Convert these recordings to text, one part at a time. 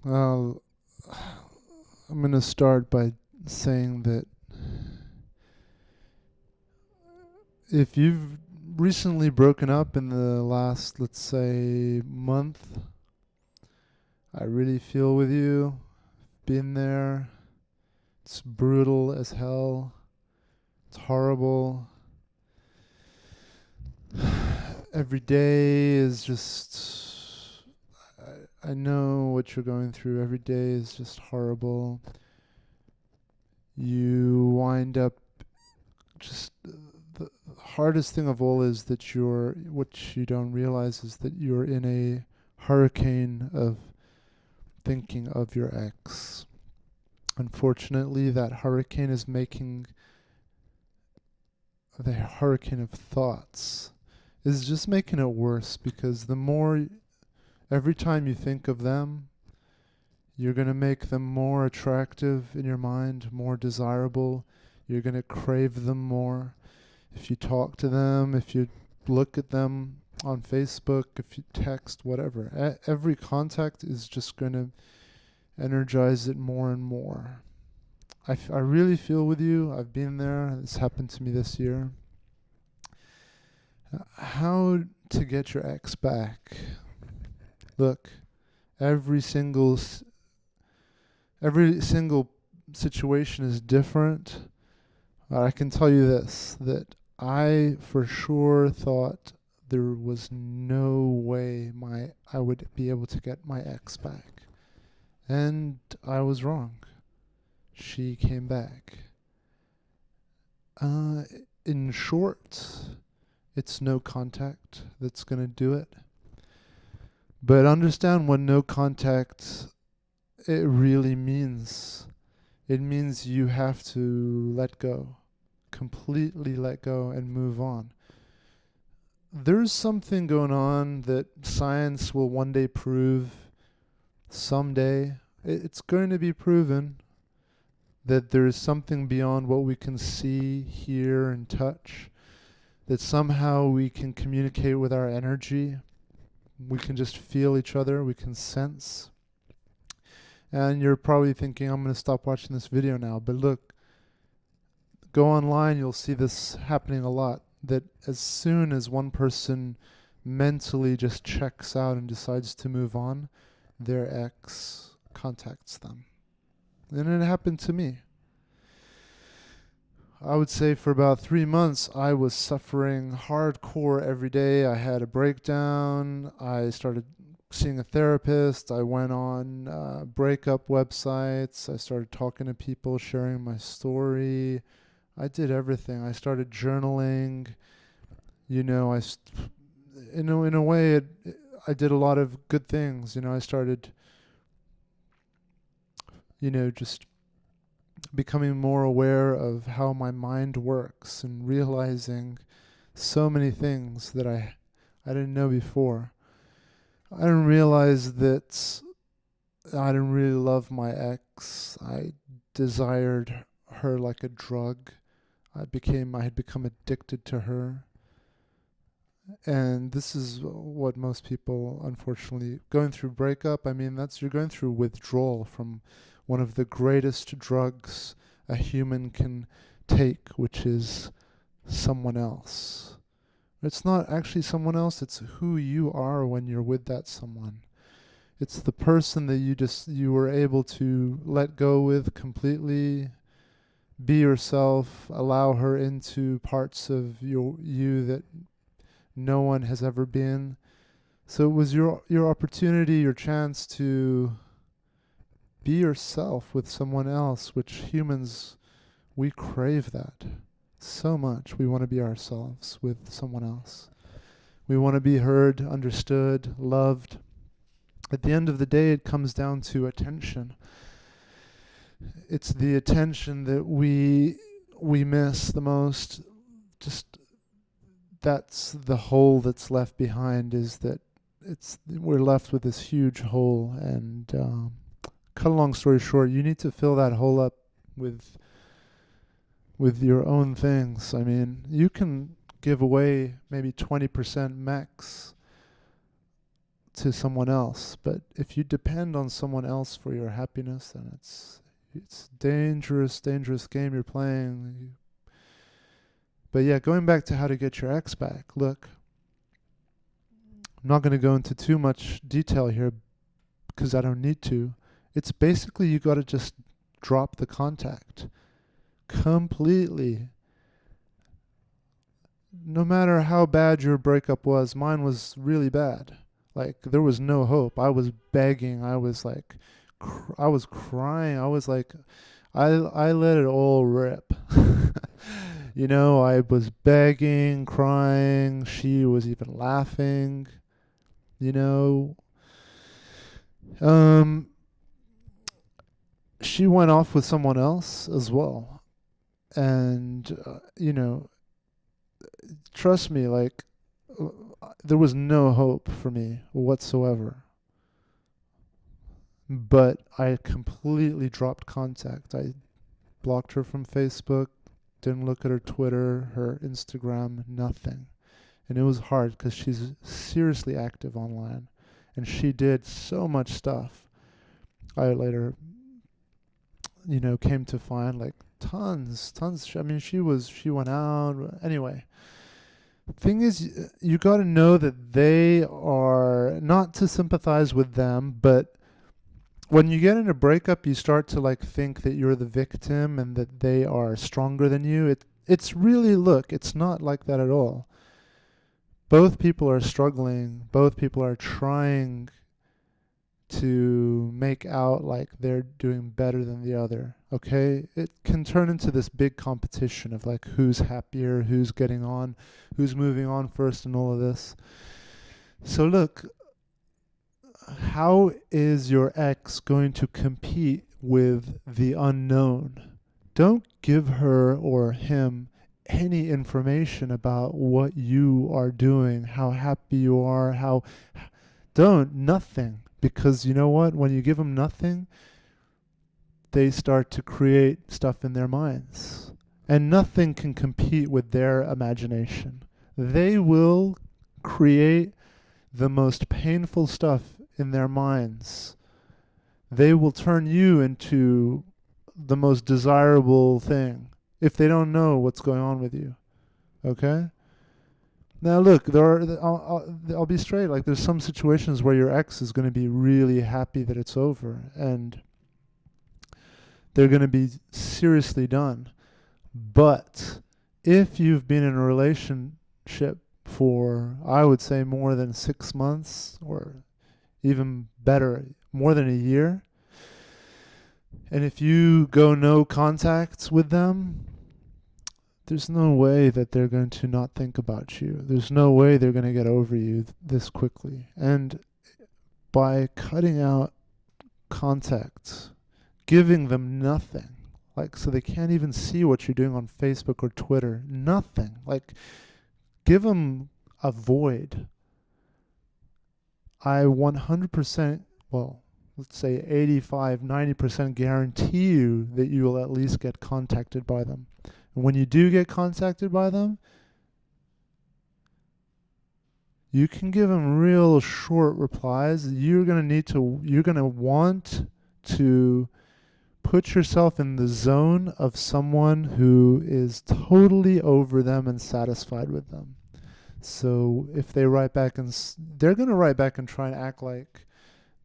Well, I'm going to start by saying that if you've recently broken up in the last, let's say, month, I really feel with you. Been there. It's brutal as hell. It's horrible. Every day is just. I know what you're going through. Every day is just horrible. You wind up just. The hardest thing of all is that what you don't realize is that you're in a hurricane of thinking of your ex. Unfortunately, that hurricane is making the hurricane of thoughts is just making it worse because every time you think of them, you're going to make them more attractive in your mind, more desirable. You're going to crave them more. If you talk to them, if you look at them on Facebook, if you text, whatever, every contact is just going to energize it more and more. I really feel with you. I've been there. This happened to me this year. How to get your ex back? Look, every single every single situation is different. I can tell you this, that I for sure thought there was no way I would be able to get my ex back. And I was wrong. She came back. Uh, in short, it's no contact that's going to do it. But understand what no contact it really means. It means you have to let go, completely let go and move on. There's something going on that science will one day prove someday. It's going to be proven that there is something beyond what we can see, hear, and touch, that somehow we can communicate with our energy. We can just feel each other, we can sense. And you're probably thinking, I'm going to stop watching this video now. But look, go online, you'll see this happening a lot. That as soon as one person mentally just checks out and decides to move on, their ex contacts them. And it happened to me. I would say for about 3 months, I was suffering hardcore every day. I had a breakdown. I started seeing a therapist. I went on breakup websites. I started talking to people, sharing my story. I did everything. I started journaling. You know, in a way, I did a lot of good things. You know, I started, just becoming more aware of how my mind works and realizing so many things that I didn't know before. I didn't realize that I didn't really love my ex. I desired her like a drug. I had become addicted to her. And this is what most people, unfortunately, going through breakup, you're going through withdrawal from one of the greatest drugs a human can take, which is someone else. It's not actually someone else, it's who you are when you're with that someone. It's the person that you were able to let go with completely, be yourself, allow her into parts of you that no one has ever been. So it was your opportunity, your chance to be yourself with someone else, which humans, we crave that so much. We want to be ourselves with someone else. We want to be heard, understood, loved. At the end of the day, it comes down to attention. It's the attention that we miss the most. Just that's the hole that's left behind, is that we're left with this huge hole. And cut a long story short, you need to fill that hole up with your own things. I mean, you can give away maybe 20% max to someone else. But if you depend on someone else for your happiness, then it's dangerous game you're playing. But yeah, going back to how to get your ex back. Look, I'm not going to go into too much detail here because I don't need to. It's basically you got to just drop the contact completely. No matter how bad your breakup was, mine was really bad. Like, there was no hope. I was begging. I was like, I was crying. I was like, I let it all rip. You know, I was begging, crying. She was even laughing. You know, she went off with someone else as well. And, you know, trust me, like, there was no hope for me whatsoever. But I completely dropped contact. I blocked her from Facebook, didn't look at her Twitter, her Instagram, nothing. And it was hard because she's seriously active online. And she did so much stuff. I later, you know, came to find like tons. I mean, she went out. Anyway, thing is, you got to know that they are, not to sympathize with them, but when you get in a breakup, you start to like think that you're the victim and that they are stronger than you. It's really, look, it's not like that at all. Both people are struggling. Both people are trying to make out like they're doing better than the other. Okay? It can turn into this big competition of like who's happier, who's getting on, who's moving on first, and all of this. So look, how is your ex going to compete with the unknown? Don't give her or him any information about what you are doing, how happy you are, nothing. Because you know what? When you give them nothing, they start to create stuff in their minds. And nothing can compete with their imagination. They will create the most painful stuff in their minds. They will turn you into the most desirable thing if they don't know what's going on with you. Okay? Now look, I'll be straight, like there's some situations where your ex is going to be really happy that it's over and they're going to be seriously done. But if you've been in a relationship for, I would say, more than 6 months, or even better, more than a year, and if you go no contact with them, there's no way that they're going to not think about you. There's no way they're going to get over you this quickly. And by cutting out contact, giving them nothing, like so they can't even see what you're doing on Facebook or Twitter, nothing. Like, give them a void. I 100%, well, let's say 85, 90% guarantee you that you will at least get contacted by them. And when you do get contacted by them, you can give them real short replies. You're going to want to put yourself in the zone of someone who is totally over them and satisfied with them. So if they write back, and they're going to write back and try and act like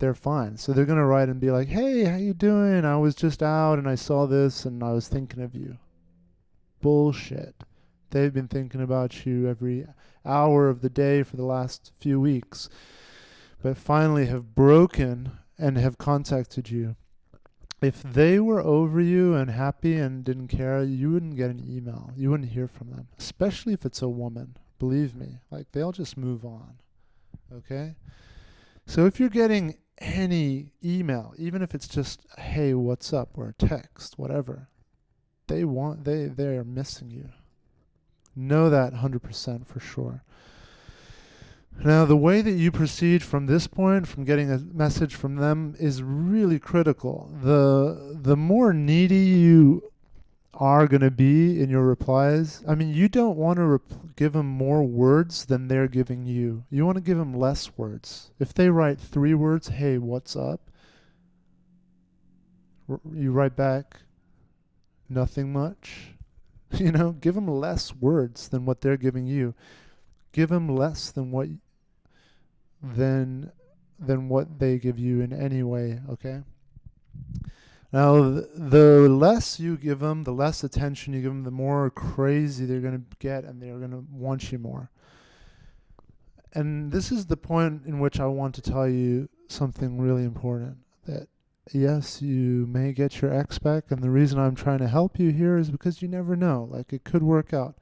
they're fine. So they're going to write and be like, hey, how you doing? I was just out and I saw this and I was thinking of you. Bullshit. They've been thinking about you every hour of the day for the last few weeks, but finally have broken and have contacted you. If they were over you and happy and didn't care, you wouldn't get an email. You wouldn't hear from them, especially if it's a woman. Believe me, like they'll just move on. Okay? So if you're getting any email, even if it's just, hey, what's up, or a text, whatever, they are missing you. Know that 100% for sure. Now, the way that you proceed from this point, from getting a message from them, is really critical. The more needy you are going to be in your replies. I mean, you don't want to give them more words than they're giving you. You want to give them less words. If they write 3 words, hey, what's up? You write back, nothing much. You know, give them less words than what they're giving you. Give them less than what they give you in any way, okay? Now, the less you give them, the less attention you give them, the more crazy they're going to get, and they're going to want you more. And this is the point in which I want to tell you something really important, that yes, you may get your ex back, and the reason I'm trying to help you here is because you never know. Like, it could work out.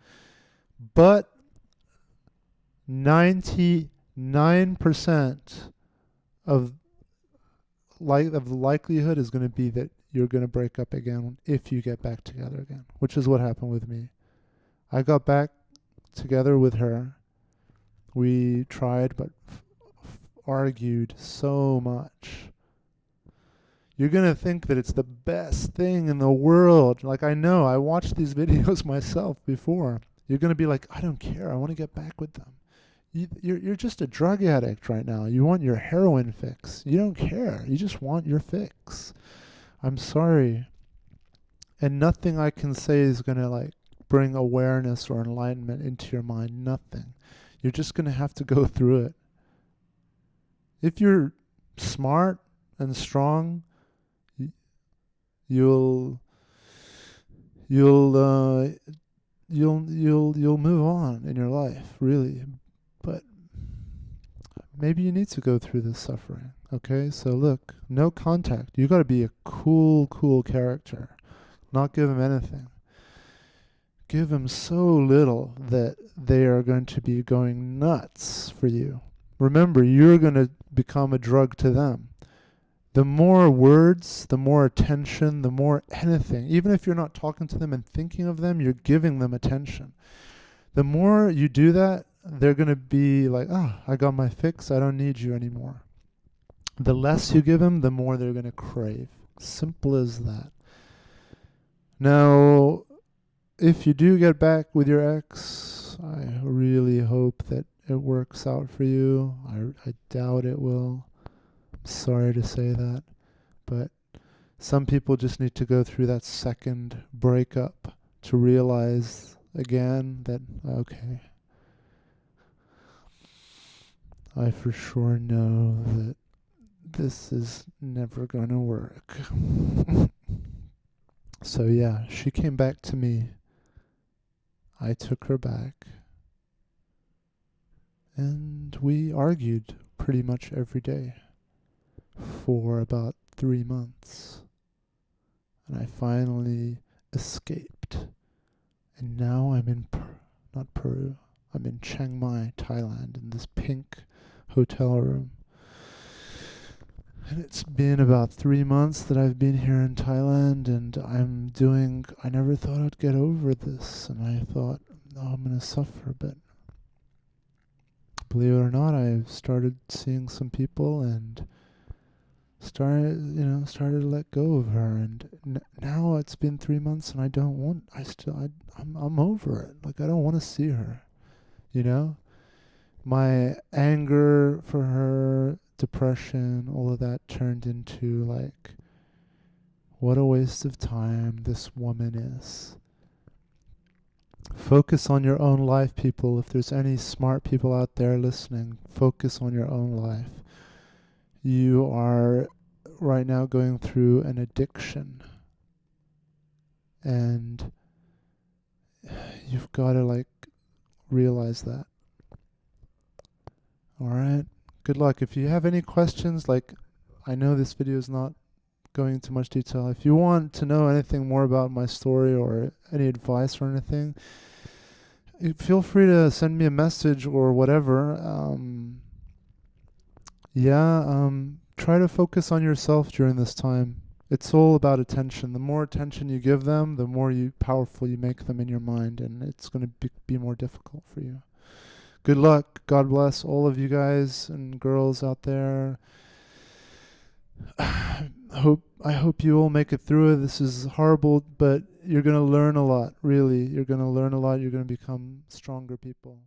But 99% of the likelihood is going to be that you're going to break up again if you get back together again, which is what happened with me. I got back together with her. We tried, but argued so much. You're going to think that it's the best thing in the world. Like, I know, I watched these videos myself before. You're going to be like, I don't care. I want to get back with them. You're just a drug addict right now. You want your heroin fix. You don't care. You just want your fix. I'm sorry. And nothing I can say is going to like bring awareness or enlightenment into your mind. Nothing. You're just going to have to go through it. If you're smart and strong, you'll move on in your life, really. But maybe you need to go through this suffering, okay? So look, no contact. You got to be a cool character. Not give them anything. Give them so little that they are going to be going nuts for you. Remember, you're going to become a drug to them. The more words, the more attention, the more anything. Even if you're not talking to them and thinking of them, you're giving them attention. The more you do that, they're going to be like, oh, I got my fix. I don't need you anymore. The less you give them, the more they're going to crave. Simple as that. Now, if you do get back with your ex, I really hope that it works out for you. I doubt it will. I'm sorry to say that. But some people just need to go through that second breakup to realize again that, okay, I for sure know that this is never going to work. So yeah, she came back to me. I took her back. And we argued pretty much every day for about 3 months. And I finally escaped. And now I'm in not Peru. I'm in Chiang Mai, Thailand, in this pink hotel room. And it's been about 3 months that I've been here in Thailand, and I never thought I'd get over this, and I thought, oh, I'm going to suffer, but believe it or not, I've started seeing some people and started to let go of her, and now it's been 3 months and I'm over it. Like, I don't want to see her, My anger for her, depression, all of that turned into like, what a waste of time this woman is. Focus on your own life, people. If there's any smart people out there listening, focus on your own life. You are right now going through an addiction, and you've got to like realize that. All right. Good luck. If you have any questions, like, I know this video is not going into much detail. If you want to know anything more about my story or any advice or anything, feel free to send me a message or whatever. Try to focus on yourself during this time. It's all about attention. The more attention you give them, the more powerful you make them in your mind, and it's going to be more difficult for you. Good luck. God bless all of you guys and girls out there. I hope you all make it through it. This is horrible, but you're gonna learn a lot. Really, you're gonna learn a lot. You're gonna become stronger people.